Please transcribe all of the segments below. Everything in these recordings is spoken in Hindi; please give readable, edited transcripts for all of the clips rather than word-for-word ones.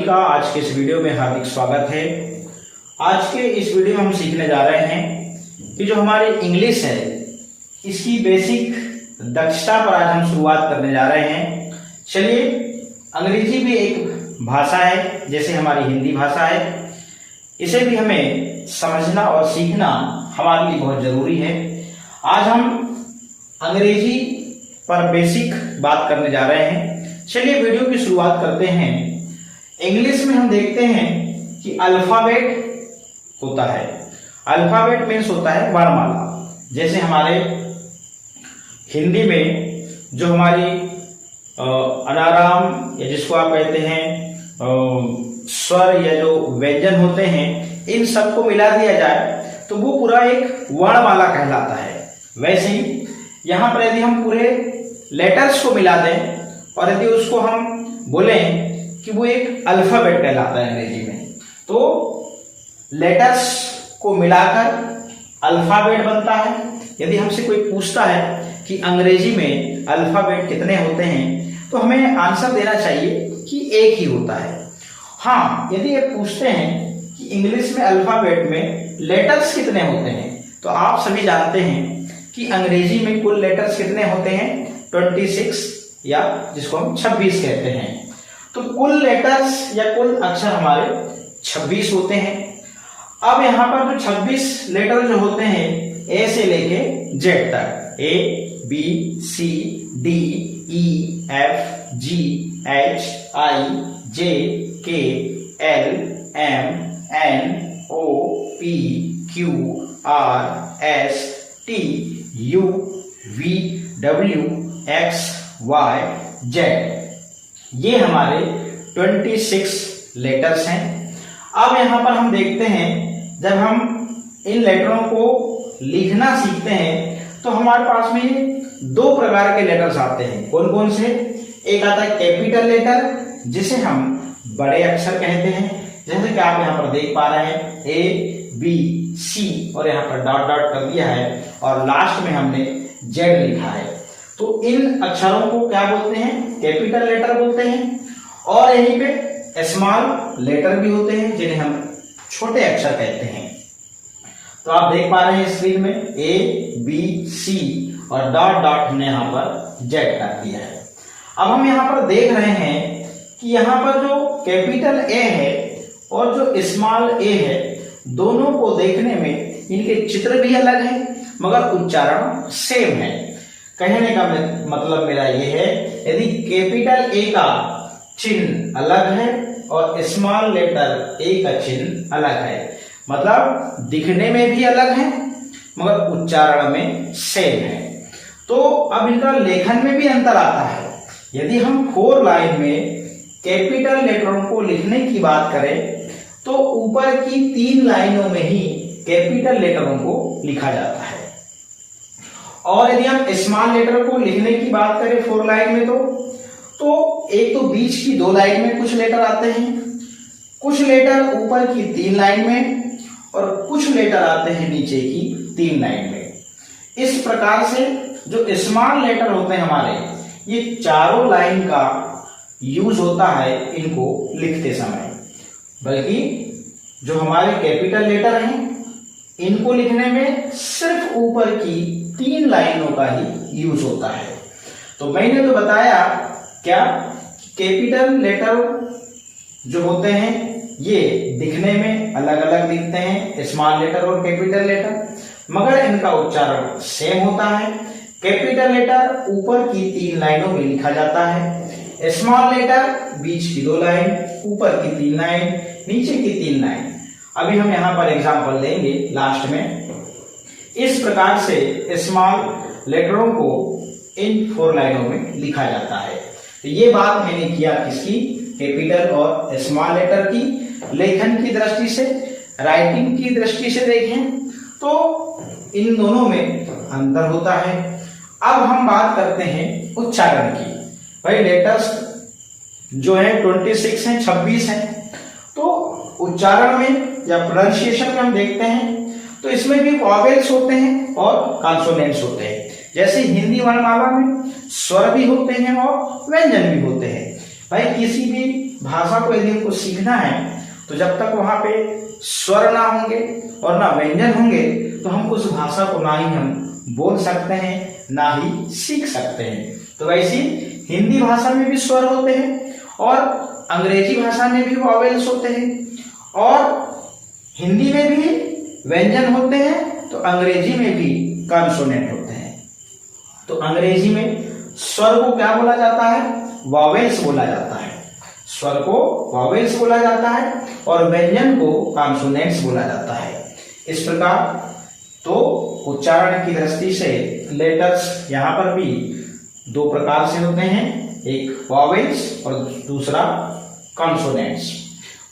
का आज के इस वीडियो में हार्दिक स्वागत है। आज के इस वीडियो में हम सीखने जा रहे हैं कि जो हमारी इंग्लिश है इसकी बेसिक दक्षता पर आज हम शुरुआत करने जा रहे हैं। चलिए, अंग्रेजी भी एक भाषा है जैसे हमारी हिंदी भाषा है, इसे भी हमें समझना और सीखना हमारे लिए बहुत जरूरी है। आज हम अंग्रेजी पर बेसिक बात करने जा रहे हैं। चलिए वीडियो की शुरुआत करते हैं। इंग्लिश में हम देखते हैं कि अल्फाबेट होता है। अल्फाबेट मीन्स होता है वर्णमाला। जैसे हमारे हिंदी में जो हमारी अनाराम या जिसको आप कहते हैं स्वर या जो व्यंजन होते हैं, इन सबको मिला दिया जाए तो वो पूरा एक वर्णमाला कहलाता है। वैसे ही यहाँ पर यदि हम पूरे लेटर्स को मिला दें और यदि उसको हम बोलें कि वो एक अल्फाबेट कहलाता है अंग्रेजी में, तो लेटर्स को मिलाकर अल्फाबेट बनता है। यदि हमसे कोई पूछता है कि अंग्रेजी में अल्फाबेट कितने होते हैं, तो हमें आंसर देना चाहिए कि एक ही होता है। हाँ, यदि ये पूछते हैं कि इंग्लिश में अल्फाबेट में लेटर्स कितने होते हैं, तो आप सभी जानते हैं कि अंग्रेजी में कुल लेटर्स कितने होते हैं, 26 या जिसको हम 26 कहते हैं। तो कुल लेटर्स या कुल अक्षर हमारे 26 होते हैं। अब यहाँ पर जो 26 लेटर जो होते हैं, ए से लेके जेड तक, A B C D E F G H I J K L M N O P Q R S T U V W X Y Z, ये हमारे 26 लेटर्स हैं। अब यहां पर हम देखते हैं, जब हम इन लेटरों को लिखना सीखते हैं तो हमारे पास में दो प्रकार के लेटर्स आते हैं। कौन कौन से? एक आता है कैपिटल लेटर, जिसे हम बड़े अक्षर कहते हैं, जैसे कि आप यहां पर देख पा रहे हैं ए बी सी और यहां पर डॉट डॉट कर दिया है और लास्ट में हमने जेड लिखा है। तो इन अक्षरों को क्या बोलते हैं? कैपिटल लेटर बोलते हैं। और यहीं पे स्मॉल लेटर भी होते हैं जिन्हें हम छोटे अक्षर कहते हैं। तो आप देख पा रहे हैं स्क्रीन में ए बी सी और डॉट डॉट हमने यहाँ पर जेड कर दिया है। अब हम यहाँ पर देख रहे हैं कि यहाँ पर जो कैपिटल ए है और जो स्मॉल ए है, दोनों को देखने में इनके चित्र भी अलग है मगर उच्चारण सेम है। कहने का मतलब मेरा ये है, यदि कैपिटल ए का चिन्ह अलग है और स्मॉल लेटर ए का चिन्ह अलग है, मतलब दिखने में भी अलग है मगर उच्चारण में सेम है, तो अब इनका लेखन में भी अंतर आता है। यदि हम 4 लाइन में कैपिटल लेटरों को लिखने की बात करें तो ऊपर की 3 लाइनों में ही कैपिटल लेटरों को लिखा जाता है। और यदि हम स्मॉल लेटर को लिखने की बात करें 4 लाइन में, तो एक तो बीच की 2 लाइन में कुछ लेटर आते हैं, कुछ लेटर ऊपर की 3 लाइन में और कुछ लेटर आते हैं नीचे की 3 लाइन में। इस प्रकार से जो स्मॉल लेटर होते हैं हमारे, ये चारों लाइन का यूज होता है इनको लिखते समय। बल्कि जो हमारे कैपिटल लेटर हैं, इनको लिखने में सिर्फ ऊपर की 3 लाइनों का ही यूज होता है। तो मैंने तो बताया क्या, कैपिटल लेटर जो होते हैं ये दिखने में अलग अलग दिखते हैं, स्मॉल लेटर और कैपिटल लेटर, मगर इनका उच्चारण सेम होता है। कैपिटल लेटर ऊपर की 3 लाइनों में लिखा जाता है, स्मॉल लेटर बीच की 2 लाइन, ऊपर की 3 लाइन, नीचे की 3 लाइन। अभी हम यहाँ पर एग्जाम्पल देंगे लास्ट में। इस प्रकार से स्मॉल लेटरों को इन 4 लाइनों में लिखा जाता है। तो ये बात मैंने किया किसकी? कैपिटल और स्मॉल लेटर की। लेखन की दृष्टि से, राइटिंग की दृष्टि से देखें तो इन दोनों में अंतर होता है। अब हम बात करते हैं उच्चारण की। भाई लेटर्स जो है 26 हैं, 26 हैं, तो उच्चारण में या प्रोनाउंसिएशन में हम देखते हैं तो इसमें भी वॉवेल्स होते हैं और कॉन्सोनेंट्स होते हैं। जैसे हिंदी वर्णमाला में स्वर भी होते हैं और व्यंजन भी होते हैं। भाई किसी भी भाषा को यदि हमको सीखना है तो जब तक वहां पे स्वर ना होंगे और ना व्यंजन होंगे तो हम उस भाषा को ना ही हम बोल सकते हैं ना ही सीख सकते हैं। तो वैसे हिंदी भाषा में भी स्वर होते हैं और अंग्रेजी भाषा में भी वॉवेल्स होते हैं और हिंदी में भी व्यंजन होते हैं तो अंग्रेजी में भी कॉन्सोनेंट होते हैं। तो अंग्रेजी में स्वर को क्या बोला जाता है? वॉवेल्स बोला जाता है। स्वर को वॉवेल्स बोला जाता है और व्यंजन को कॉन्सोनेंट्स बोला जाता है। इस प्रकार तो उच्चारण की दृष्टि से लेटर्स यहाँ पर भी दो प्रकार से होते हैं, एक वॉवेल्स और दूसरा कॉन्सोनेंट्स।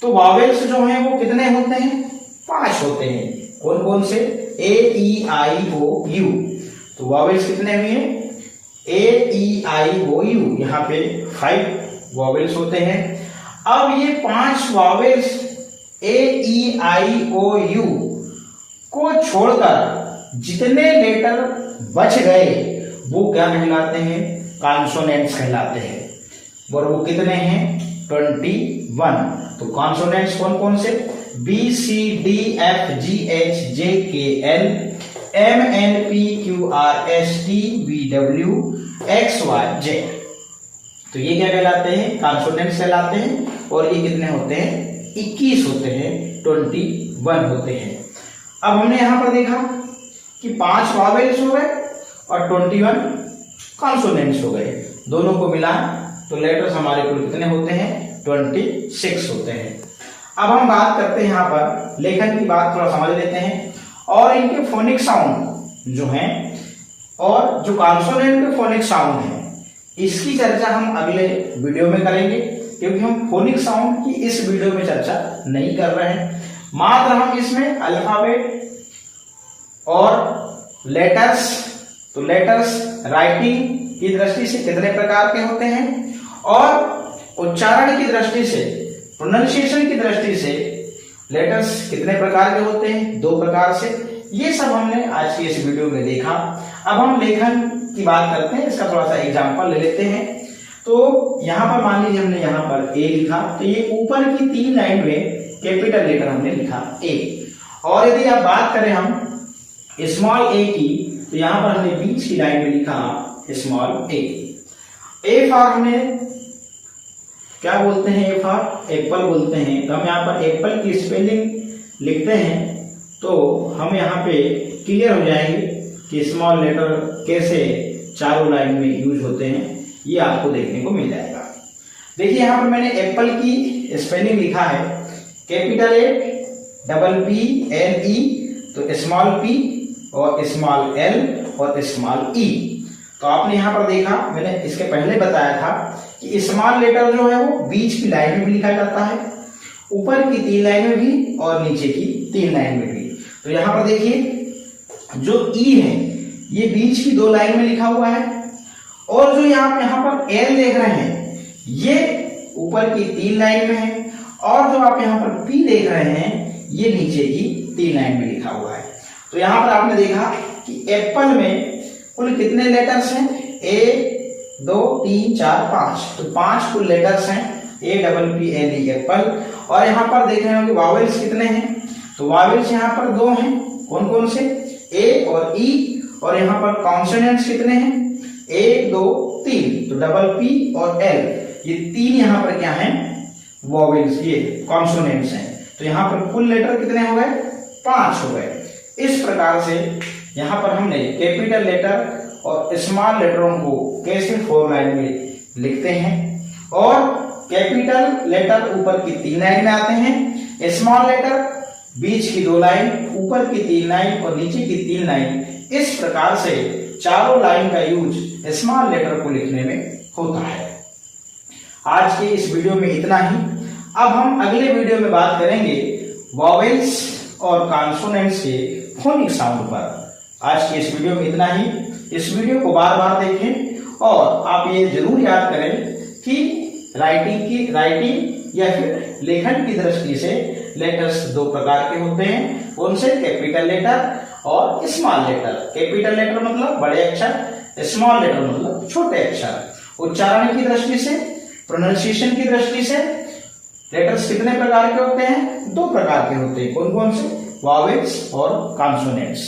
तो वॉवेल्स जो हैं वो कितने होते हैं? 5 होते हैं। कौन कौन से? ए ई आई ओ यू। तो वॉवेल्स कितने हुए? ए ई आई ओ यू, यहाँ पे 5 वॉवेल्स होते हैं। अब ये 5 vowels A E I O you को छोड़कर जितने लेटर बच गए वो क्या कहलाते हैं? कॉन्सोनेंट्स कहलाते हैं। और वो कितने हैं? 21। तो कॉन्सोनेंट्स कौन कौन से? B C D F G H J K L M N P Q R S T V W X Y Z. तो ये क्या कहलाते हैं? कॉन्सोनेंट्स कहलाते हैं। और ये कितने होते हैं? 21 होते हैं, 21 होते हैं। अब हमने यहां पर देखा कि 5 वॉवेल्स हो गए और 21 कॉन्सोनेंट्स हो गए। दोनों को मिला तो लेटर्स हमारे कुल कितने होते हैं? 26 होते हैं। अब हम बात करते हैं यहाँ पर लेखन की बात थोड़ा समझ लेते हैं और इनके फोनिक साउंड जो हैं और जो कॉन्सोनेंट के फोनिक साउंड हैं इसकी चर्चा हम अगले वीडियो में करेंगे, क्योंकि हम फोनिक साउंड की इस वीडियो में चर्चा नहीं कर रहे हैं। मात्र हम इसमें अल्फाबेट और लेटर्स, तो लेटर्स राइटिंग की दृष्टि से कितने प्रकार के होते हैं और उच्चारण की दृष्टि से, प्रोनाउंसिएशन की दृष्टि से लेटर्स कितने प्रकार के होते हैं? 2 प्रकार से। ये सब हमने आज की इस वीडियो में देखा। अब हम लेखन की बात करते हैं, इसका थोड़ा सा एग्जांपल ले लेते हैं। तो यहाँ पर मान लीजिए हमने यहाँ पर ए लिखा, तो ये ऊपर की 3 लाइन में कैपिटल लेटर हमने लिखा ए। और यदि आप बात करें हम स्मॉल ए की, तो यहाँ पर हमने बीच की लाइन में लिखा स्मॉल ए। ए फॉर हमें क्या बोलते हैं? ए फॉर एप्पल बोलते हैं। तो हम यहाँ पर एप्पल की स्पेलिंग लिखते हैं तो हम यहाँ पे क्लियर हो जाएंगे कि स्मॉल लेटर कैसे चारों लाइन में यूज होते हैं, ये आपको देखने को मिल जाएगा। देखिए यहाँ पर मैंने एप्पल की स्पेलिंग लिखा है capital A double P L E, तो स्मॉल पी और स्मॉल एल और स्मॉल ई। तो आपने यहाँ पर देखा, मैंने इसके पहले बताया था कि स्मॉल लेटर जो है वो बीच की लाइन में भी लिखा जाता है, ऊपर की 3 लाइन में भी और नीचे की 3 लाइन में भी। तो यहाँ पर देखिए जो ई है ये बीच की 2 लाइन में लिखा हुआ है और जो यहाँ पर एल देख रहे हैं ये ऊपर की 3 लाइन में है और जो आप यहाँ पर पी देख रहे हैं ये नीचे की 3 लाइन में लिखा हुआ है। तो यहाँ पर आपने देखा कि एप्पल में कुल कितने लेटर्स हैं? 1 2 3 4 5। तो 5 कुल लेटर्स हैं, A double P L E Apple. और यहाँ पर देख रहे होंगे वॉवेल्स कितने हैं? तो वॉवेल्स यहाँ पर 2 हैं। कौन कौन से? ए और ई। और यहाँ पर कॉन्सोनेंट्स कितने हैं? 1 2 3। तो डबल पी और एल, ये 3 यहाँ पर क्या हैं? वॉवेल्स, ये कॉन्सोनेंट्स हैं। तो यहाँ पर कुल लेटर कितने हो गए? 5 हो गए। इस प्रकार से यहाँ पर हमने कैपिटल लेटर और स्मॉल लेटरों को कैसे 4 लाइन में लिखते हैं और कैपिटल लेटर ऊपर की 3 लाइन में आते हैं, स्मॉल लेटर बीच की 2 लाइन, ऊपर की 3 लाइन और नीचे की 3 लाइन। इस प्रकार से चारों लाइन का यूज स्मॉल लेटर को लिखने में होता है। आज के इस वीडियो में इतना ही। अब हम अगले वीडियो में बात करेंगे वॉवेल्स और कॉन्सोनेंट्स के फोनिक साउंड पर। आज के इस वीडियो में इतना ही। इस वीडियो को बार बार देखें और आप ये जरूर याद करें कि राइटिंग या फिर लेखन की दृष्टि से लेटर्स 2 प्रकार के होते हैं। कौन से? कैपिटल लेटर और स्मॉल लेटर। कैपिटल लेटर मतलब बड़े अक्षर, स्मॉल लेटर मतलब छोटे अक्षर। उच्चारण की दृष्टि से, प्रोनाउंसिएशन की दृष्टि से लेटर्स कितने प्रकार के होते हैं? 2 प्रकार के होते हैं। कौन कौन से? वॉवेल्स और कॉन्सोनेंट्स।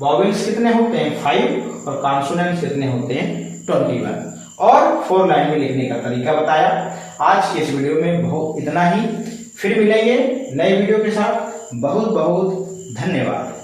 वॉवेल्स कितने होते हैं? 5 और कॉन्सोनेंट्स कितने होते हैं? 21 और 4 लाइन में लिखने का तरीका बताया। आज के इस वीडियो में बहुत इतना ही। फिर मिलेंगे नए वीडियो के साथ। बहुत बहुत धन्यवाद।